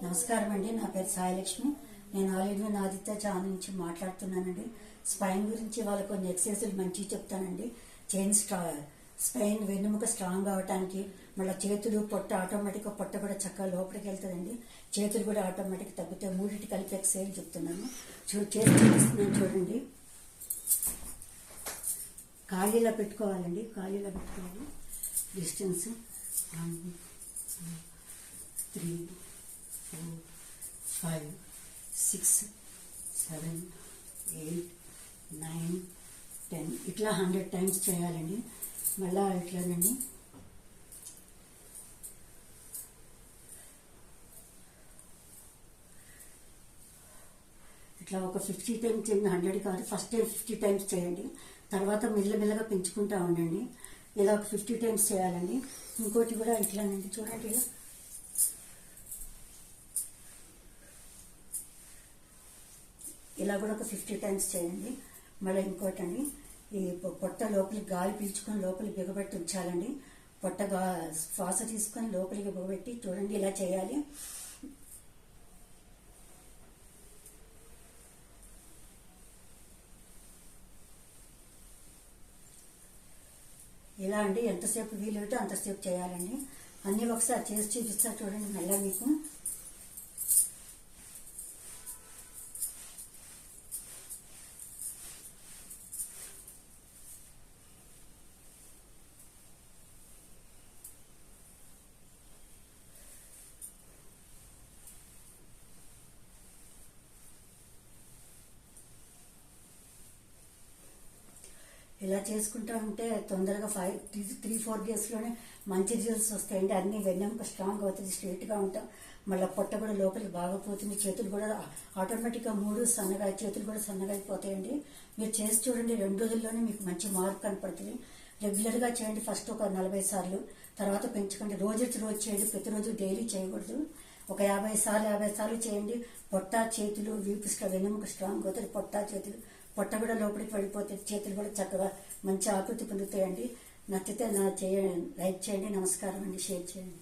నమస్కారం అండి. నా పేరు సాయిలక్ష్మి. నేను ఆల్ ఇండియన్ ఆదిత్య ఛానల్ నుంచి మాట్లాడుతున్నానండి. స్పైన్ గురించి వాళ్ళ కొన్ని ఎక్సర్సైజులు మంచిగా చెప్తానండి. స్పైన్ వెన్నెముక స్ట్రాంగ్ అవడానికి, మళ్ళీ చేతులు పొట్ట ఆటోమేటిక్గా పొట్ట కూడా చక్కగా లోపలికి వెళ్తుందండి. చేతులు కూడా ఆటోమేటిక్ తగ్గుతాయి. మూడింటి కలిపి ఎక్సర్సైజ్ చెప్తున్నాను. చేసి చూపిస్తున్నాను చూడండి. ఖాళీలో పెట్టుకోవాలండి. ఖాళీలో పెట్టుకోవాలి. డిస్టెన్స్ 1 2 3 4 5 6 7 8 9 10 ఇట్లా 100 టైమ్స్ చేయాలండి. మళ్ళా ఇట్లానండి. ఇట్లా ఒక 50 టైమ్స్ చేయండి. 100 కాదు, ఫస్ట్ టైం 50 టైమ్స్ చేయండి. తర్వాత మెల్లమెల్లగా పెంచుకుంటా ఉండండి. ఇలా ఒక 50 టైమ్స్ చేయాలండి. ఇంకోటి కూడా ఇట్లానండి, చూడండి. ఇలా కూడా ఒక 50 టైమ్స్ చేయండి. మళ్ళీ ఇంకోటి అండి, ఈ పొట్ట లోపలికి గాలి పీల్చుకొని లోపలికి బిగబెట్టి ఉంచాలండి. పొట్ట శ్వాస తీసుకొని లోపలికి బిగబెట్టి చూడండి, ఇలా చేయాలి. ఇలా అండి, ఎంతసేపు వీలైతే అంతసేపు చేయాలండి. అన్నీ ఒకసారి చేసి చూపిస్తా చూడండి. మళ్ళీ మీకు ఇలా చేసుకుంటా ఉంటే తొందరగా 3-4 డేస్లోనే మంచి రిజల్ట్స్ వస్తాయండి. అన్ని వెన్నెముక స్ట్రాంగ్ అవుతుంది, స్ట్రైట్గా ఉంటాం. మళ్ళీ పొట్ట కూడా లోపలికి బాగా పోతుంది. చేతులు కూడా ఆటోమేటిక్గా చేతులు కూడా సన్నగా అయిపోతాయండి. మీరు చేసి చూడండి, 2 రోజుల్లోనే మీకు మంచి మార్పు కనపడుతుంది. రెగ్యులర్గా చేయండి. ఫస్ట్ ఒక 40 సార్లు, తర్వాత పెంచుకోండి. రోజు చేయండి. ప్రతిరోజు డైలీ చేయకూడదు. ఒక 50 సార్లు చేయండి. పొట్ట చేతులు వీపు వెన్నెముక స్ట్రాంగ్ అవుతుంది. పొట్ట కూడా లోపలికి పడిపోతుంది. చేతులు కూడా చక్కగా మంచి ఆకృతి పొందుతాయండి. నచ్చితే లైక్ చేయండి. నమస్కారం అండి. షేర్ చేయండి.